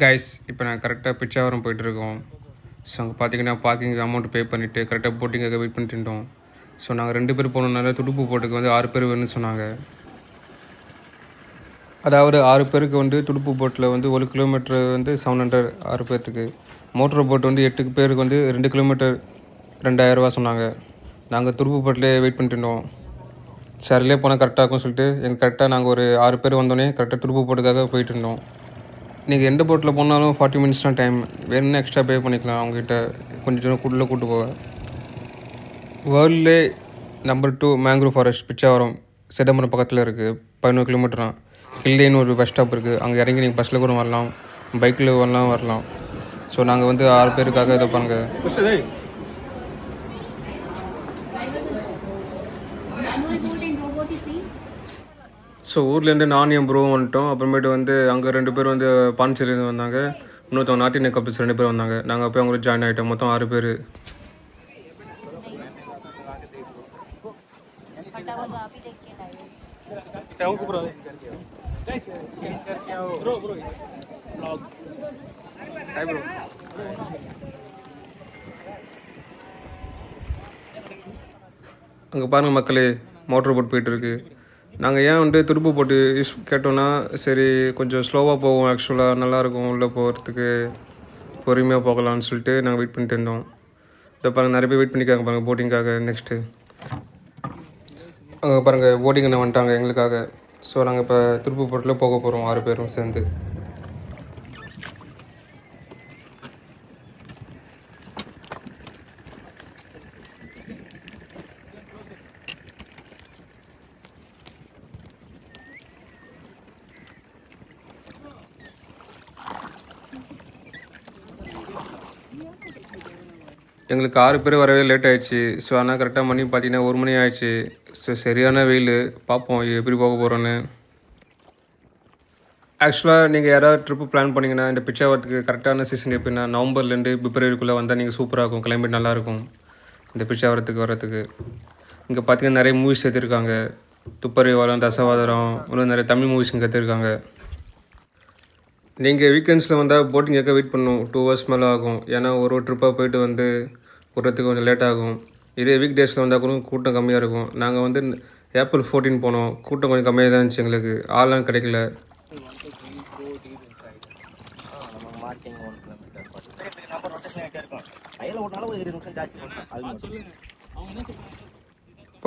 Guys இப்போ நான் கரெக்டாக பிச்சாவரம் போயிட்டுருக்கோம். ஸோ அங்கே பார்த்தீங்கன்னா பார்க்கிங் அமௌண்ட் பே பண்ணிவிட்டு கரெக்டாக போட்டிங்காக வெயிட் பண்ணிட்டு இருந்தோம். ஸோ நாங்கள் 2 பேர் போனோம்னால துடுப்பு போட்டுக்கு வந்து 6 பேர் வேணும்னு சொன்னாங்க. அதாவது 6 பேருக்கு வந்து துடுப்பு போட்டில் வந்து 1 கிலோமீட்டர் வந்து 700 6 பேர்த்துக்கு. மோட்டர் போட் வந்து 8 பேருக்கு வந்து 2 கிலோமீட்டர் 2000 ரூபா சொன்னாங்க. நாங்கள் துடுப்பு போட்டிலே வெயிட் பண்ணிட்டு இருந்தோம். சரிலே போனால் கரெக்டாக இருக்கும்னு சொல்லிட்டு கரெக்டாக நாங்கள் ஒரு 6 பேர் வந்தோடனே கரெக்டாக துடுப்பு போட்டுக்காக போயிட்டு இருந்தோம். நீங்கள் எந்த போட்டில் போனாலும் 40 மினிட்ஸ் தான் டைம். வேணும்னா எக்ஸ்ட்ரா பே பண்ணிக்கலாம் அவங்ககிட்ட கொஞ்சம் தூரம் கூட்டு போவேன். வேர்ல்ட்லே number 2 mangrove forest Pichavaram Chidambaram பக்கத்தில் இருக்குது. 11 கிலோமீட்டர் தான். ஹில்லேன்னு ஒரு பஸ் ஸ்டாப் இருக்குது. அங்கே இறங்கி நீங்கள் பஸ்ஸில் கூட வரலாம், பைக்கில் வரலாம். ஸோ நாங்கள் வந்து 6 பேருக்காக இதை பாருங்க. ஸோ ஊர்லேருந்து நானும் என் ப்ரோவும் வந்துட்டோம். அப்புறமேட்டு வந்து அங்கே 2 பேர் வந்து பாண்டிச்சேரியிலேருந்து வந்தாங்க. இன்னொருத்தவங்க நார்த் இந்தியன் கப்பல்ஸ் 2 பேர் வந்தாங்க. நாங்கள் போய் அவங்களுக்கு ஜாயின் ஆகிட்டோம். மொத்தம் 6 பேர். அங்கே பாருங்கள் மக்களே, மோட்டர் போட் போயிட்டுருக்கு. நாங்கள் ஏன் வந்து துடுப்பு போட்டு யூஸ் கேட்டோன்னா, சரி கொஞ்சம் ஸ்லோவாக போவோம், ஆக்சுவலாக நல்லாயிருக்கும் உள்ளே போகிறதுக்கு, பொறுமையாக போகலான்னு சொல்லிட்டு நாங்கள் வெயிட் பண்ணிட்டு இருந்தோம். இதை பாருங்கள், நிறைய பேர் வெயிட் பண்ணிக்காங்க பாருங்கள் போட்டிங்காக. நெக்ஸ்ட்டு அங்கே பாருங்கள் போட்டிங் என்ன வந்துட்டாங்க எங்களுக்காக. ஸோ நாங்கள் இப்போ துடுப்பு போட்டில் போக போகிறோம் 6 பேரும் சேர்ந்து. எங்களுக்கு 6 பேர் வரவே லேட் ஆகிடுச்சு. ஸோ ஆனால் கரெக்டாக மணி பார்த்தீங்கன்னா 1 மணி ஆகிடுச்சு. ஸோ சரியான வெயில். பார்ப்போம் எப்படி போக போகிறோன்னு. ஆக்சுவலாக நீங்கள் யாராவது ட்ரிப்பு பிளான் பண்ணிங்கன்னா இந்த பிச்சாவரத்துக்கு கரெக்டான சீசன் எப்படின்னா நவம்பர்லேருந்து பிப்ரவரிக்குள்ளே வந்தால் நீங்கள் சூப்பராக இருக்கும். கிளைமேட் நல்லாயிருக்கும் இந்த பிச்சாவரத்துக்கு வர்றதுக்கு. இங்கே பார்த்தீங்கன்னா நிறைய மூவிஸ் எடுத்திருக்காங்க. துப்பறிவாளன், தசவாதரம், இன்னும் நிறைய தமிழ் மூவிஸ் இங்கே எடுத்திருக்காங்க. நீங்கள் வீக்கெண்ட்ஸில் வந்தால் போட்டிங் கேட்க வெயிட் பண்ணணும். 2 hours மேலே ஆகும். ஏன்னா ஒரு ட்ரிப்பாக போயிட்டு வந்து விட்றதுக்கு கொஞ்சம் லேட் ஆகும். இதே வீக் டேஸில் வந்தால் கூட கூட்டம் கம்மியாக இருக்கும். நாங்கள் வந்து ஏப்ரல் 14 போனோம். கூட்டம் கொஞ்சம் கம்மியாக தான் இருந்துச்சு. எங்களுக்கு ஆள்லாம் கிடைக்கல.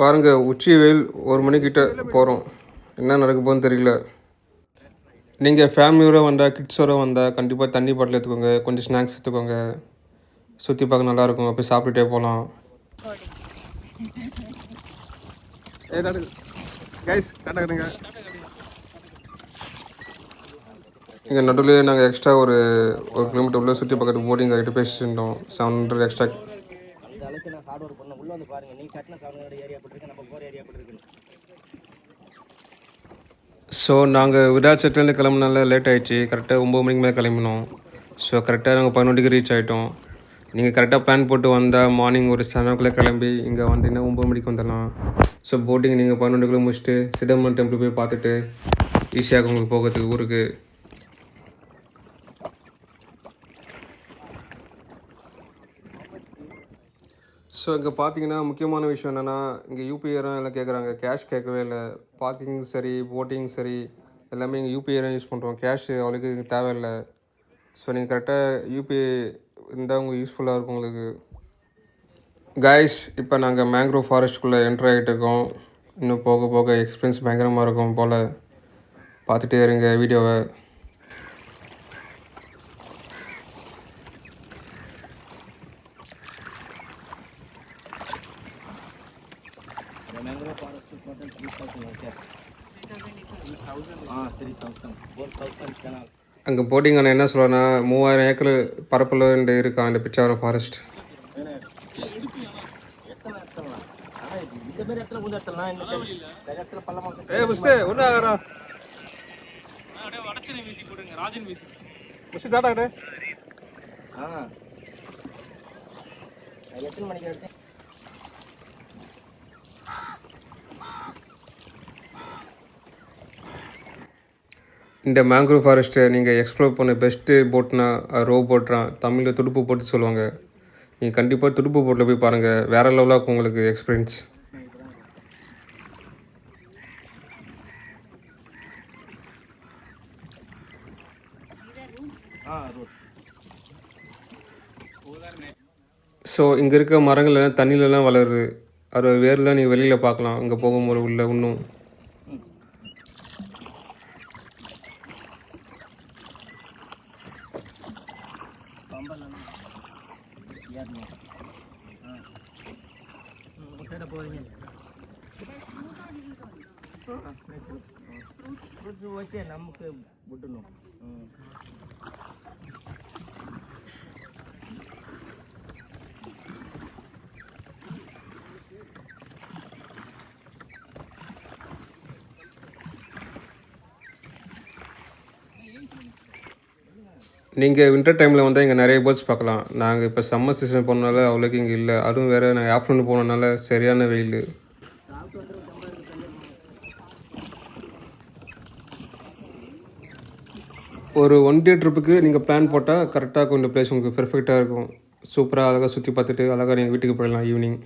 பாருங்கள், உச்சி வெயில் 1 மணிக்கிட்ட போகிறோம். என்ன நடக்க போகுதுன்னு தெரியல. நீங்கள் ஃபேமிலியோடு வந்தால், கிட்ஸோடு வந்தால் கண்டிப்பாக தண்ணி பாட்டில் எடுத்துக்கோங்க, கொஞ்சம் ஸ்நாக்ஸ் எடுத்துக்கோங்க. சுற்றி பார்க்க நல்லாயிருக்கும். அப்போ சாப்பிட்டுட்டே போகலாம். இங்கே நடுவில் நாங்கள் எக்ஸ்ட்ரா ஒரு கிலோமீட்டர் உள்ள சுற்றி பக்கத்து போட்டிங் ஆகிட்டு பேசிட்டுருந்தோம். 700 எக்ஸ்ட்ரா. ஸோ நாங்கள் விராட்சத்துலேருந்து கிளம்புனால லேட் ஆகிடுச்சு. கரெக்டாக 9 மணிக்கு மேலே கிளம்பினோம். ஸோ கரெக்டாக நாங்கள் 11 ரீச் ஆகிட்டோம். நீங்கள் கரெக்டாக பிளான் போட்டு வந்தால் மார்னிங் ஒரு 7 கிளம்பி இங்கே வந்தீங்கன்னா 9 மணிக்கு வந்துடலாம். ஸோ போட்டிங் நீங்கள் 11 முடிச்சுட்டு சிதம்பரம் டெம்பிள் போய் பார்த்துட்டு ஈஸியாக உங்களுக்கு போகிறதுக்கு ஊருக்கு. ஸோ இங்கே பார்த்தீங்கன்னா முக்கியமான விஷயம் என்னென்னா, இங்கே யூபிஐ எல்லாம் கேட்குறாங்க. கேஷ் கேட்கவே இல்லை. பார்க்கிங் சரி, போட்டிங் சரி, எல்லாமே இங்கே யூபிஐ தான் யூஸ் பண்ணுறோம். கேஷ் அவ்வளோக்கு இங்கே தேவையில்லை. ஸோ நீங்கள் கரெக்டாக யூபிஐ இருந்தால் உங்களுக்கு யூஸ்ஃபுல்லாக இருக்கும் உங்களுக்கு. கைஸ், இப்போ நாங்கள் மேங்க்ரோவ் ஃபாரஸ்ட்டுக்குள்ளே என்ட்ரு ஆகிட்டு இருக்கோம். இன்னும் போக போக எக்ஸ்பீரியன்ஸ் பயங்கரமாக இருக்கும் போல். பார்த்துட்டே இருங்க வீடியோவை. அங்கே போட்டிங் அண்ணன் என்ன சொல்கிறேன்னா, 3000 ஏக்கர் பரப்பில் இருக்கான் இந்த பிச்சாவரம் ஃபாரஸ்ட். இந்த மேங்க்ரோவ் ஃபாரஸ்ட்டை நீங்கள் எக்ஸ்ப்ளோர் பண்ண பெஸ்ட்டு போட்னா ரோ போட்றான், தமிழில் துடுப்பு போட்டு சொல்லுவாங்க. நீங்கள் கண்டிப்பாக துடுப்பு போட்டில் போய் பாருங்கள், வேறு லெவலாக இருக்கும் உங்களுக்கு எக்ஸ்பீரியன்ஸ். ஸோ இங்கே இருக்க மரங்கள் எல்லாம் தண்ணியிலலாம் வளருது. அதோட வேர்லாம் நீங்கள் வெளியில் பார்க்கலாம் இங்கே போகும்போது உள்ள இன்னும். நமக்கு விடணும். நீங்கள் வின்டர் டைமில் வந்தால் இங்கே நிறைய பேர்ட்ஸ் பார்க்கலாம். நாங்கள் இப்போ சம்மர் சீசன் போனனால அவ்வளோக்கு இங்கே இல்லை. அதுவும் வேறு நாங்கள் ஆஃப்டர்நூன் போனதுனால சரியான வெயில். ஒரு 1 day ட்ரிப்புக்கு நீங்கள் பிளான் போட்டால் கரெக்டாக இருக்கும். இந்த பிளேஸ் உங்களுக்கு பெர்ஃபெக்டாக இருக்கும். சூப்பராக அழகாக சுற்றி பார்த்துட்டு அழகாக நீங்கள் வீட்டுக்கு போயிடலாம் ஈவினிங்.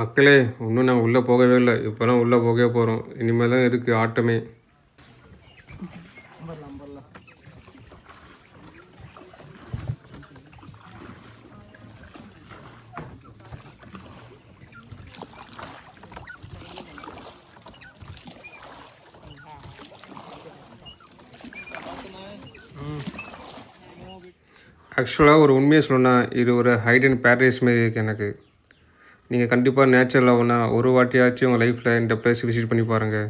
மக்களே, இன்னும் நாங்கள் உள்ளே போகவே இல்லை. இப்போ தான் உள்ளே போகவே போகிறோம். இனிமேல் தான் இருக்குது ஆட்டமே. ஆக்சுவலாக ஒரு உண்மையை சொல்லணும்னா இது ஒரு ஹைட் அண்ட் பேரடைஸ் மாரி இருக்குது எனக்கு. நீங்கள் கண்டிப்பாக நேச்சர் லவ்னா ஒரு வாட்டியாச்சும் உங்கள் லைஃப்பில் இந்த பிளேஸ் விசிட் பண்ணி பாருங்கள்.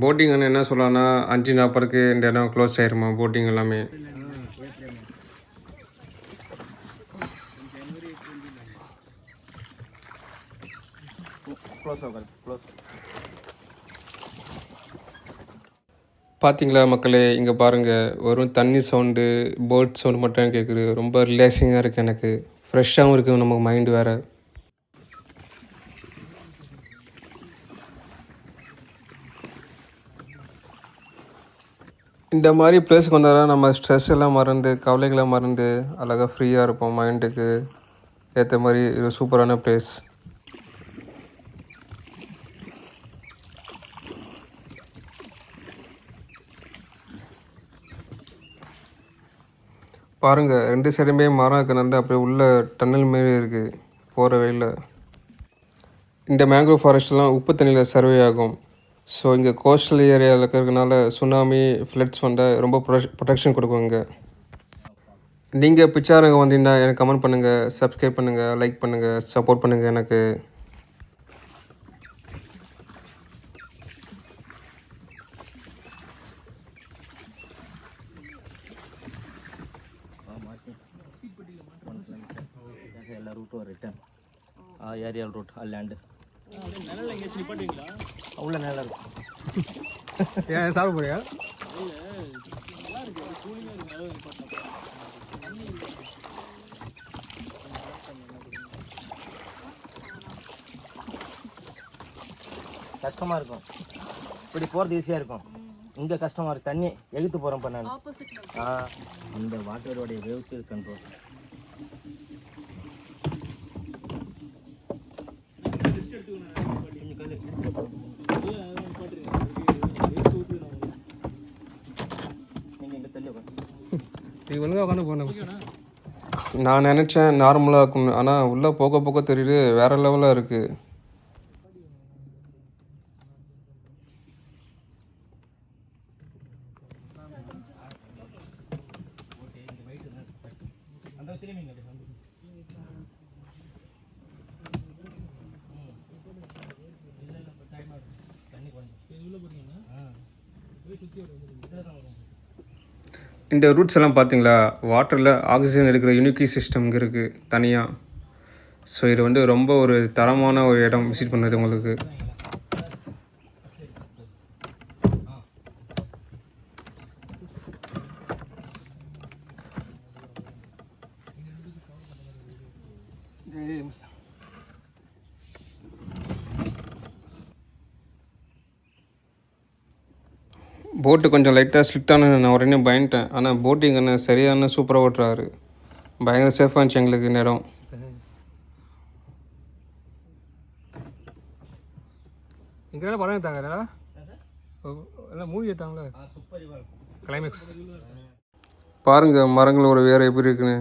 போட்டிங் அண்ணன் என்ன சொல்லலாம்னா 5:40க்கு இந்த இடம் க்ளோஸ் ஆயிருமா போட்டிங் எல்லாமே. பார்த்தீங்களா மக்களே, இங்கே பாருங்கள், வெறும் தண்ணி சவுண்டு பேர்ட் சவுண்டு மட்டும் கேட்குது. ரொம்ப ரிலாக்ஸிங்காக இருக்குது எனக்கு. ஃப்ரெஷ்ஷாகவும் இருக்குது நமக்கு மைண்டு வேறு. இந்த மாதிரி பிளேஸுக்கு வந்தால் நம்ம ஸ்ட்ரெஸ் எல்லாம் மறந்து கவலைகளை மறந்து அழகாக ஃப்ரீயாக இருப்போம். மைண்டுக்கு ஏற்ற மாதிரி இது சூப்பரான பிளேஸ். பாருங்கள், 2 சைடுமே மரம் இருக்கிறனால அப்படியே உள்ள டன்னல் மாரி இருக்குது போகிற வழியில். இந்த மேங்க்ரோவ் ஃபாரஸ்ட்லாம் உப்பு தண்ணியில் சர்வே ஆகும். ஸோ இங்கே கோஸ்டல் ஏரியாவில் இருக்கிறதுனால சுனாமி ஃப்ளட்ஸ் வந்தால் ரொம்ப ப்ரொடெக்ஷன் கொடுக்கும் இங்கே. நீங்கள் பிச்சாரங்க வந்தீங்கன்னா எனக்கு கமெண்ட் பண்ணுங்கள், சப்ஸ்கிரைப் பண்ணுங்கள், லைக் பண்ணுங்கள், சப்போர்ட் பண்ணுங்கள் எனக்கு. ಎಲ್ಲ ರೂಟು ರಿಟರ್ನ್ ಆ ಏರಿಯಲ್ ರೂಟ್ ಆ ಲ್ಯಾಂಡ್ உள்ள நல்லா இருக்கும். ஏன் சாப்பிட போறியா? கஷ்டமா இருக்கும். இப்படி போறது ஈஸியா இருக்கும். இங்க கஷ்டமா இருக்கு. தண்ணி எழுத்து போறோம் பண்ண இந்த வாட்டரோடைய வேவ்ஸ் கண்ட்ரோல். நான் நினச்சேன் நார்மலாக இருக்கும், ஆனால் உள்ளே போக போக தெரியுது வேறு லெவலாக இருக்குது. இந்த ரூட்ஸ் எல்லாம் பார்த்தீங்களா, வாட்டரில் ஆக்சிஜன் எடுக்கிற யூனிக்கி சிஸ்டம் இங்கே இருக்குது தனியாக. ஸோ இது வந்து ரொம்ப ஒரு தரமான ஒரு இடம் விசிட் பண்ணுறது உங்களுக்கு. போட்டு கொஞ்சம் லைட்டாக ஸ்லிட்டான நான் உடனே பயந்துட்டேன். ஆனால் போட்டிங் அண்ணன் சரியான சூப்பராக ஓட்டுறாரு. பயங்கர சேஃபாக இருந்துச்சு எங்களுக்கு இந்த இடம். இங்கே படம் எடுத்தாங்க எல்லாம் மூவி எடுத்தாங்களே கிளைமேக்ஸ். பாருங்கள் மரங்களோட வேறு எப்படி இருக்குன்னு.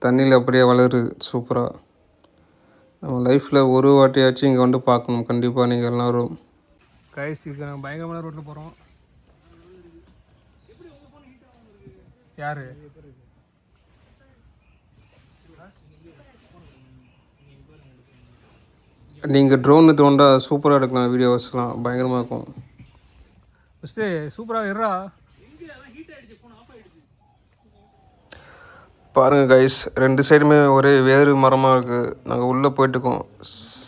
தண்ணியில் அப்படியே வளருது சூப்பராக. நம்ம லைஃப்பில் ஒரு வாட்டியாச்சும் இங்கே வந்து பார்க்கணும் கண்டிப்பாக நீங்கள் எல்லோரும். கைஸுக்கு நாங்கள் பயங்கரமான ரோட்டில் போகிறோம். யார் நீங்கள் ட்ரோனு தோண்டா சூப்பராக எடுக்கலாம், வீடியோஸ்லாம் பயங்கரமாக இருக்கும். ஃபஸ்ட்டு சூப்பராக இருறா. பாருங்கள் கைஸ், 2 சைடுமே ஒரே வேறு மரமாக இருக்குது. நாங்கள் உள்ளே போயிட்டுருக்கோம்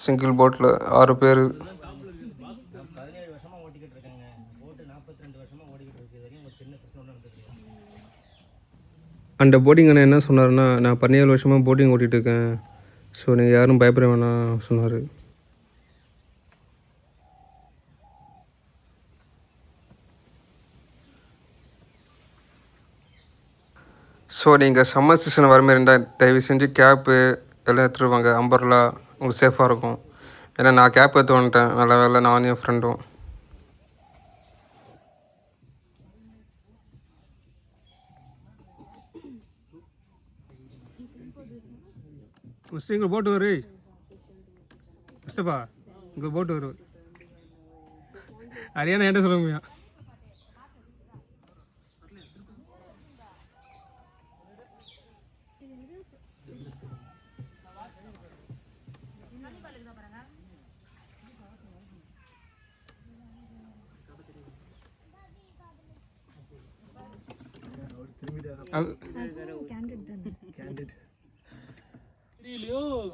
சிங்கிள் போட்டில் 6 பேர். 17 வருஷமாக ஓட்டிக்கிட்டு இருக்காங்க. போட்டு 42 வருஷமாக ஓடிக்கிட்டு இருக்கு. வரையும் ஒரு சின்ன பிரச்சனை நடந்துருக்கு. அந்த போட்டிங் அண்ணன் என்ன சொன்னார்னா, நான் 17 வருஷமாக போட்டிங் ஓட்டிகிட்டு இருக்கேன், ஸோ நீங்கள் யாரும் பயப்பட வேணாம் சொன்னார். ஸோ நீங்கள் சம்மர் சீசன் வர மாதிரி இருந்தால் தயவு செஞ்சு கேப்பு எல்லாம் எடுத்துகிட்டு வாங்க. அம்பர்லா உங்களுக்கு சேஃபாக இருக்கும். ஏன்னா நான் கேப் எடுத்து வந்துட்டேன், நல்ல வேலை நானும் என் ஃப்ரெண்டும். இங்கே போட்டு வரு மிஸ்டப்பா, இங்கே போட்டு வரும் அரியானா என்கிட்ட சொல்ல முடியும்.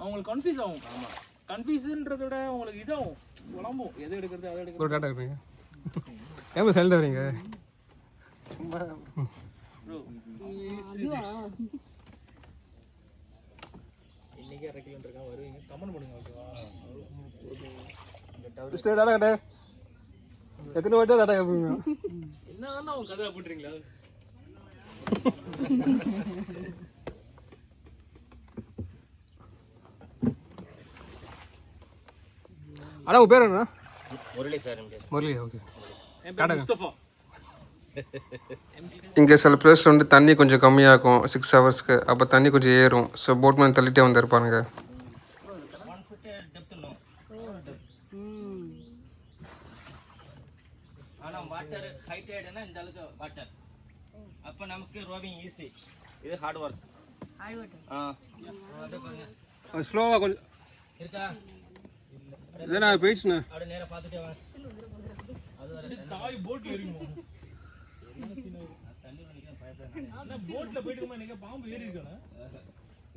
அவங்களுக்கு கன்ஃபியூஸ் ஆகும். ஆமா, கன்ஃபியூஸ்ன்றத விட அவங்களுக்கு இதாகும், உடம்பும் எது எடுக்கிறது அதை எடுக்கிறது. ஒரு டாட்டா இருப்பீங்க. ஏன் சைலண்டாக வரீங்க? சும்மா இன்னைக்கு 1/2 கிலோமீட்டர் இருக்கா வருவீங்க, கமெண்ட் பண்ணுங்க. ஓகேவா? டாடா கட்ட எத்தனை வாட்டி டாடா கேட்பீங்க? என்ன அவங்க கதை போட்டுறீங்களா? அண்ணா உங்கள் பேர் என்ன? முரளி சார். முரளி. ஓகே. முஸ்தபா. இங்கே சில பிளேஸில் வந்து தண்ணி கொஞ்சம் கம்மியாகும் 6 ஹவர்ஸ்க்கு. அப்போ தண்ணி கொஞ்சம் ஏறும். ஸோ போட்மேன் தள்ளிட்டே வந்திருப்பாருங்க. ஆனால் வாட்டர் ஹைட் ஆகிடுனா இந்த அளவுக்கு வாட்டர், அப்போ நமக்கு ரோவிங் ஈஸி. இது ஹார்ட் ஒர்க். ஸ்லோவாக கொஞ்சம் இருக்கா? இல்லைண்ணா போயிடுச்சுண்ணா. அப்படியே நேராக பார்த்துட்டே வாங்க. தாய் போட் ஏறிங்க. போட்ல போயிட்டு நீங்க பாம்பு ஏறி இருக்கானே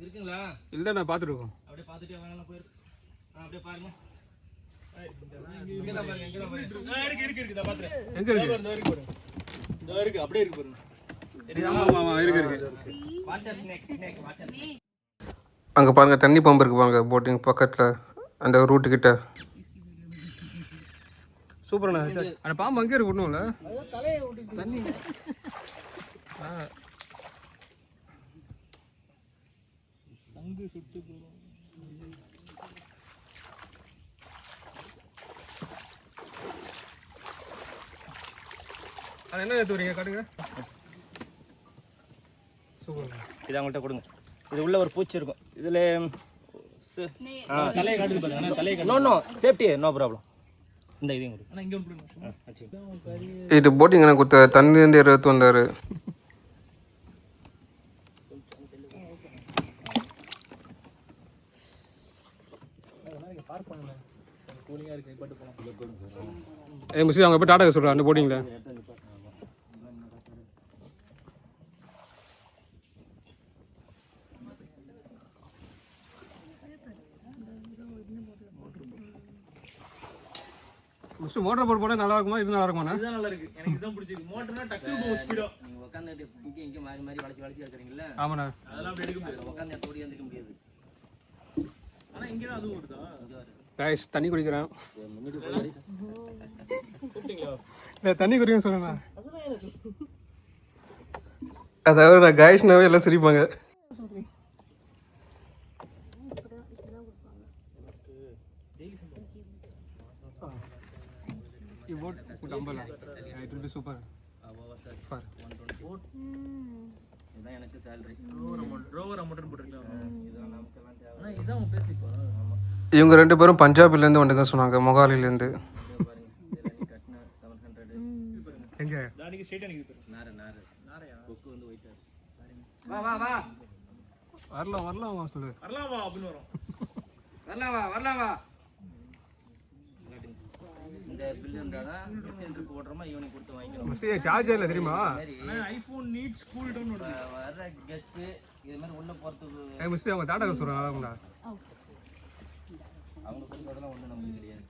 இருக்குங்களா? இல்லைண்ணா பார்த்துருக்கோம். அப்படியே பார்த்துட்டே வாங்க. போயிருக்கு. அப்படியே பாருங்க. இங்கதான் பாருங்க, இங்கதான் பாருங்க. இருக்கு இதை பாத்துறேன். எங்க இருக்கு? இந்த இருக்கு, அப்படியே இருக்கு பாருங்க. இருக்கு. Water snake, water snake. அங்கே பாருங்கள் தண்ணி பம்பு இருக்குது பாருங்க போட்டிங் பக்கத்தில் அந்த ரூட்டுக்கிட்ட. சூப்பர்ண்ணா. அந்த பாம்பு அங்கேயே இருக்கு ஒன்றும்ல தண்ணி. சங்கு சுட்டு போறோம். அது என்ன எடுத்து வரீங்க காட்டுங்க. சூப்பர். இதை அவங்கள்ட்ட கொடுங்க. இது உள்ள ஒரு பூச்சி இருக்கும். இதுல தலையை காட்டுது பாருங்க. தலையை நோ சேஃப்டி, நோ ப்ராப்ளம். இந்த இதையும் கொடுங்க. ஆனா இங்க ஒன்று இது போட்டிங் எனக்கு கொடுத்த தண்ணிலேருந்து 20 வந்தார். கூலிங்கா இருக்கு. பட்டு போலாம். முஸ்லீம் அவங்க போய் டாடா சொல்கிறேன் அந்த போட்டிங்கில். ஃபஸ்ட்டு மோட்டர் போட் போட்டால் நல்லா இருக்குமா? இது நல்லா இருக்குமாண்ணா? இதுதான் நல்லா இருக்கு. எனக்கு இதுதான் பிடிச்சிருக்கு. மோட்டர்னா டக்குனு போகும் ஸ்பீடா. நீங்க உட்காந்துட்டு இங்க மாறி மாறி வளைச்சு எடுக்கிறீங்களா? ஆமாண்ணா. அதெல்லாம் அப்படி எடுக்க முடியாது. உட்காந்து ஓடி வந்துக்க முடியாது. ஆனா இங்க தான் அதுவும் வருதா? கைஸ் தண்ணி குடிக்கிறேன். கூப்பிட்டீங்களா? இல்லை தண்ணி குறையும் சொன்னேண்ணா. அதெல்லாம் என்ன சொல்றீங்க? அதாவது நான் காய்ஸ்னாவே எல்லாம் சிரிப்பாங்க. சூப்பர். இதுதான் எனக்கு salary. Rover amount போட்டுருக்கலாம். இதான் உன் பேசிப்பா. இவங்க 2 பேரும் பஞ்சாப்லேருந்து வந்துங்க சொன்னாங்க, மொகாலிலேருந்து. எங்கே தாடிக்கு ஸ்ட்ரைட்டா நிக்குது. நாரையா? கொக்கு வந்து போயிட்டாரு. வரலாம் சொல்லு. வரலாமா அப்படின்னு வரும். இந்த பில் இருந்தாதான் ட்ரிப் ஓட்டுறோமா ஈவினிங் கொடுத்து வாங்கிக்கிறோம். சார்ஜர் இல்லை தெரியுமா? ஐபோன் நீட் ஸ்கூல் டவுன் வர்ற கெஸ்ட் இது மாதிரி உள்ள போறதுக்கு மிஸ் அவங்க டாடா சொல்கிறாங்க. அவங்க சொல்றதெல்லாம் ஒண்ணும் நமக்கு தெரியாது.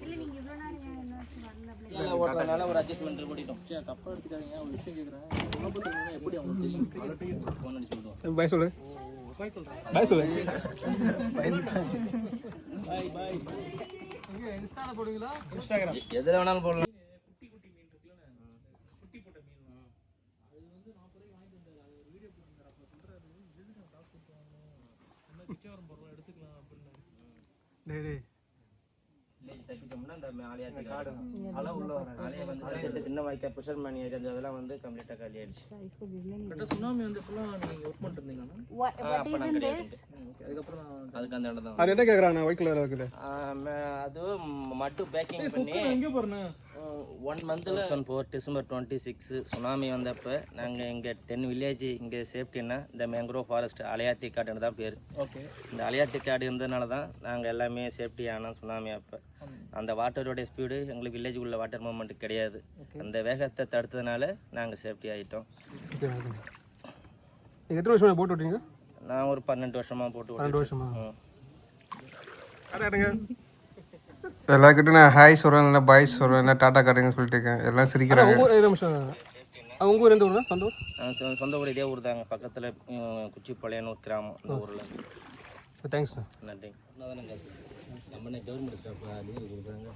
இல்ல நீங்க இவ்வளவு நாள் வரல இல்ல ஓட்டுறதுனால ஒரு அட்ஜஸ்ட்மெண்ட் கூட்டிட்டோம். சரி தப்பா எடுத்துக்காதீங்க. ஒரு விஷயம் கேக்குறேன். உணவு தெரியுமா எப்படி அவங்களுக்கு தெரியும்? ஃபோன் அடிச்சு சொல்லுவோம். பாய் சொல்லு. பாய் சொல்றேன். பாய் சொல்லு. பாய் பாய். இங்கே இன்ஸ்டால போடுவீங்களா? இன்ஸ்டாகிராம். எதுல வேணாலும் போடலாம். குட்டி மீன் இருக்குல்ல, குட்டி போட்ட மீன் அது வந்து 40 ரூபாய்க்கு வாங்கிட்டு வந்தாரு. அது ஒரு வீடியோ போட்டுருந்தாரு. அப்ப சொல்றாரு எதுக்கு நான் டாப் போட்டு வாங்கணும், என்ன பிச்சாவரம் போடுறோம் எடுத்துக்கலாம் அப்படின்னு. டேய் வில்லேஜ் தப்பிட்டோம்னா இந்த ஆலியாத்தி காடு அளவு உள்ள வர ஆலியா வந்து சின்ன வாய்க்கா புஷர்மேன் ஏரியா அதெல்லாம் வந்து கம்ப்ளீட்டா காலி ஆயிடுச்சு. கரெக்டா சுனாமி வந்து ஃபுல்லா நீங்க ஒர்க் பண்ணிட்டு இருந்தீங்கன்னா அப்ப நான் கிடையாது. அதுக்கப்புறம் அதுக்கு அந்த இடம் தான். அது என்ன கேட்குறாங்க ஒயிட் கலர் இருக்குல்ல? அது மட்டு பேக்கிங் பண்ணி எங்க பாருங்க 1 மந்த்ல 4 டிசம்பர் 26 சுனாமி வந்தப்ப நாங்க இங்க 10 வில்லேஜ் இங்க சேஃப்டின்னா இந்த மேங்க்ரோவ் ஃபாரஸ்ட் அலையாத்தி காடுன்னு தான் பேர். ஓகே. இந்த அலையாத்தி காடு இருந்ததுனால தான் நாங்கள் எல்லாமே சேஃப்டி ஆனோம். சுனாமி அப்போ அந்த வாட்டரோடைய ஸ்பீடு எங்களுக்கு வில்லேஜுக்குள்ள வாட்டர் மூவ்மெண்ட் கிடையாது. அந்த வேகத்தை தடுத்ததுனால நாங்கள் சேஃப்டி ஆகிட்டோம். நீங்கள் எத்தனை வருஷமா போட்டு விட்டீங்க? நான் ஒரு 12 வருஷமா போட்டு 12 வருஷமா? விட்டேன். எல்லாருக்கிட்டும் நான் ஹாய் சொல்கிறேன், இல்லை பாய் சொல்கிறேன், இல்லை டாட்டா காட்டுங்கன்னு சொல்லிட்டு இருக்கேன். எல்லாம் சிரிக்கிறாங்க. உங்கள் ஊர் எந்த ஊர்? சொந்த ஊர்? சொந்த ஊர் இதே ஊர் தாங்க. பக்கத்தில் குச்சிப்பாளையன்னு ஒரு கிராமம். இந்த ஊரில். Thanks sir. நன்றி. நம்ம கவர்மெண்ட் ஸ்டாஃப் அது கொடுக்குறாங்க.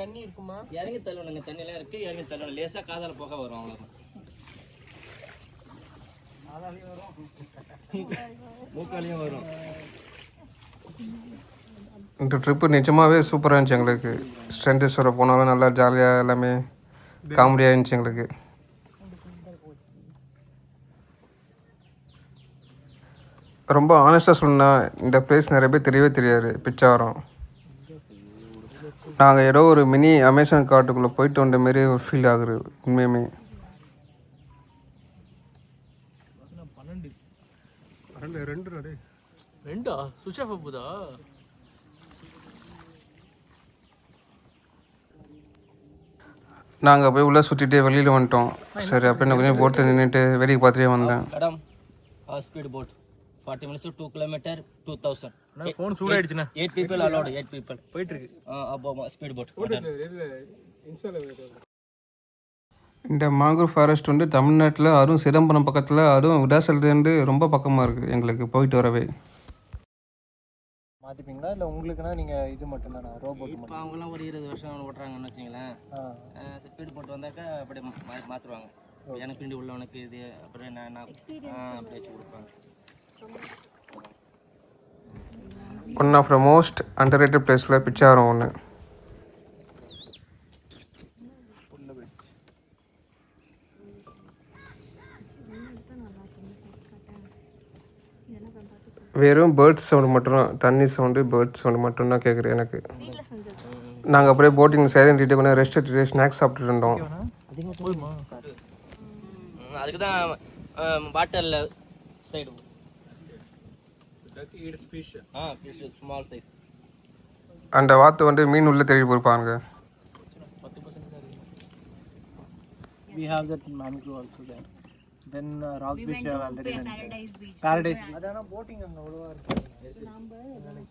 தண்ணி இருக்குமா? இறங்கி தள்ளணுங்க. தண்ணியெல்லாம் இருக்கு. இறங்கி தள்ளணும். லேசாக காதால போக வரும், அவ்வளோதான். மூக்காலையும் வரும். இந்த ட்ரிப்பு நிஜமாகவே சூப்பராக இருந்துச்சு எங்களுக்கு. ஸ்ட்ரென்த்தேஸ்வரை போனாலும் நல்லா ஜாலியாக எல்லாமே காமெடியாக இருந்துச்சு எங்களுக்கு. ரொம்ப ஆனஸ்ட்டாக சொன்னால் இந்த பிளேஸ் நிறைய பேர் தெரியவே தெரியாது. பிச்சாவரம் நாங்கள் ஏதோ ஒரு மினி அமேசான் காட்டுக்குள்ளே போயிட்டு வந்த மாரி ஒரு ஃபீல் ஆகுது உண்மையுமே. 2 சுவிட்ச் ஆஃப் போதா? நாங்கள் போய் உள்ளே சுற்றிட்டே வெளியில் வந்துட்டோம். சரி அப்போ நான் கொஞ்சம் போட்டில் நின்றுட்டு வேடிக்கை பார்த்துட்டே வந்தேன். Madam speed boat 40 minutes to 2 kilometer 2000. Phone சூடாயிடுச்சுண்ணே. 8 people allowed. 8 people போயிட்டு இருக்கு. அப்போ ஸ்பீட் போட். இந்த மாங்கூர் ஃபாரஸ்ட் வந்து தமிழ்நாட்டில் அதுவும் சிதம்பரம் பக்கத்தில், அதுவும் விடாசல்லேருந்து ரொம்ப பக்கமாக இருக்குது எங்களுக்கு போயிட்டு வரவே. மாற்றிப்பீங்களா இல்லை உங்களுக்குன்னா நீங்கள் இது மட்டும்தானா ரோபோட்? இப்போ அவங்களாம் ஒரு 20 வருஷம் ஓட்டுறாங்கன்னு வச்சிங்களேன். ஸ்பீட் போட் வந்தாக்கா அப்படி மாற்றுவாங்க. எனக்கு பின்னாடி உள்ளவனுக்கு இது அப்புறம் நான் பேச்சு கொடுப்பாங்க. One of the most underrated பிளேஸில் பிச்சாவரம் ஒன்று. வெறும் பேர்ட்ஸ் சவுண்டு மட்டும், தண்ணி சவுண்டு, பேர்ட்ஸ் சவுண்டு மட்டும்தான் கேட்குது எனக்கு. நாங்கள் அப்படியே போட்டிங் சைலண்டிட்டு கொஞ்சம் ரெஸ்ட் எடுத்துட்டு ஸ்நாக்ஸ் சாப்பிட்டுட்டு இருந்தோம். அதுக்கு தான் பாட்டில் சைடு ஃபிஷ் ஸ்மால் சைஸ். அந்த வாத்து வந்து மீன் உள்ளே தேடி போயிருப்பாங்க. 10% we have that mangrove also there. Then rock beach have already been paradise beach. adana boating anga oduva irukku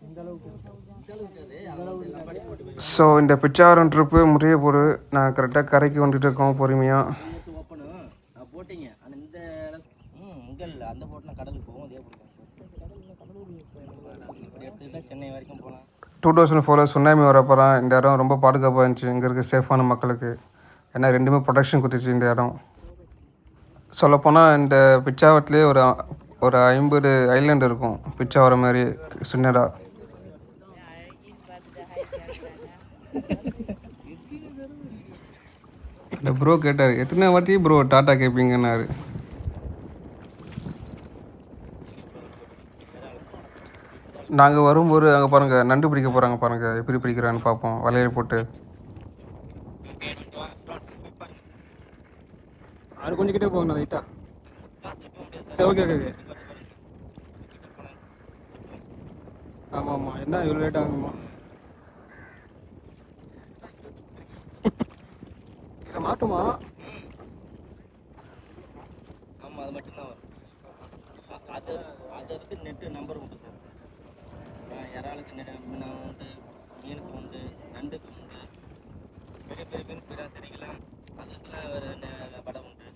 இந்த அளவுக்கு. ஸோ இந்த பிச்சாவரம் ட்ரிப்பு முடிய போது நான் கரெக்டாக கரைக்கு வந்துட்டு இருக்கோம் பொறுமையாக. ஓப்பனு போட்டிங்க ஆனால் இந்த இங்கே இல்லை, அந்த போட்லாம் கடலுக்கு போகும். அதே போட்டு கடல் இப்படி எடுத்துக்கிட்டால் சென்னை வரைக்கும் போகலாம். 2004 சுனாமி வரப்போலாம் இந்த இடம் ரொம்ப பாதுகாப்பாக இருந்துச்சு. இங்கே இருக்க சேஃபான மக்களுக்கு. ஏன்னா ரெண்டுமே ப்ரொடெக்ஷன் கொடுத்துச்சு இந்த இடம். சொல்லப்போனால் இந்த பிச்சாவரத்துலேயே ஒரு ஒரு 50 ஐலாண்ட் இருக்கும் பிச்சாவரம் மாதிரி சின்னதாக. அந்த ப்ரோ கேட்டார் எத்தனை வாட்டி ப்ரோ டாட்டா கேட்பீங்கன்னாரு. நாங்கள் வரும்போது அங்கே பாருங்கள் நண்டு பிடிக்க போகிறாங்க பாருங்கள், எப்படி பிடிக்கிறான்னு பார்ப்போம் வலையில் போட்டு. அது கொஞ்சம் கிட்டே போகணும் லைட்டாக. சரி ஓகே ஓகே. ஆமாம் ஆமாம், என்ன இவ்வளோ லேட் ஆகுமா? இதை மாட்டுமா? ஆமாம், அது மட்டும்தான் வரும். அதுக்கு நெட்டு நம்பர் உண்டு சார். இறாலுக்கு உண்டு, மீனுக்கு உண்டு, நண்டுக்கு உண்டு, பெரிய பெரிய மீன் பெரிய தெரிக்கலாம், அதுக்கெல்லாம் ஒரு படம் உண்டு.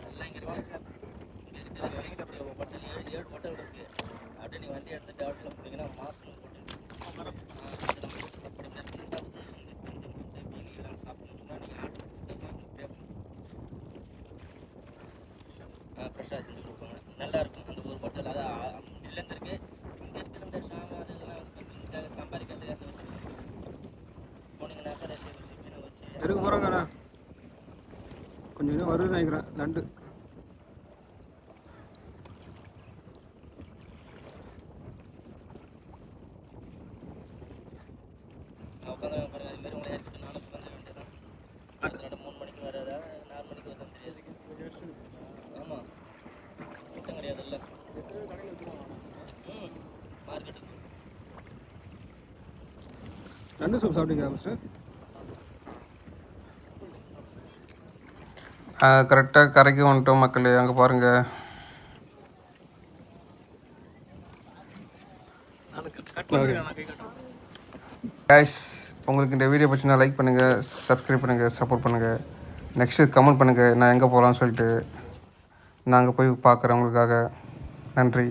எல்லாம் இங்கே இருக்குது சார். இங்கே இருக்கிற ஹோட்டல் 7 ஹோட்டல் இருக்குது. அப்படியே நீங்கள் வண்டி எடுத்து டேவட்டில் போனீங்கன்னா மாதம் ஹோட்டல் அதில் போட்டு சாப்பிட முடியாது. சாப்பிடணும்னா நீங்கள் ஆர்டர் ஃப்ரெஷ்ஷாக செஞ்சு கொடுப்பாங்க. நல்லா இருக்கும் அந்த ஒரு ஹோட்டல். அதான் இல்லைன்னு இருக்கு. இங்கே இருக்கிற இந்த சாமான் இதெல்லாம் இதுக்காக சம்பாதிக்கிறதுக்காக போனீங்கன்னாக்கா ரிசப்ஷனை வச்சு எடுக்க போகிறாங்கண்ணா. கொஞ்சம் இன்னும் வருதுன்னு நினைக்கிறேன் நண்டு. உட்காந்து பாருங்க. இதுமாரி உங்களை ஏற்றிட்டு நானும் உட்காந்து வேண்டியதான். அடுத்த 3 மணிக்கு வராதா 4 மணிக்கு வருதுன்னு தெரியாது. ஆமாம், கூட்டம் கிடையாது. இல்லை மார்க்கெட்டுக்கு நண்டு சூப் சாப்பிட்டீங்களா ஃபஸ்ட்டு? கரெக்டாக கரைக்கு வந்துட்டோம் மக்களே. அங்கே பாருங்கள். கைஸ், உங்களுக்கு இந்த வீடியோ பிடிச்சினா லைக் பண்ணுங்கள், சப்ஸ்கிரைப் பண்ணுங்கள், சப்போர்ட் பண்ணுங்கள். நெக்ஸ்ட்டு கமெண்ட் பண்ணுங்கள் நான் எங்கே போகலான்னு சொல்லிட்டு. நாங்கள் போய் பார்க்குறேன் உங்களுக்காக. நன்றி.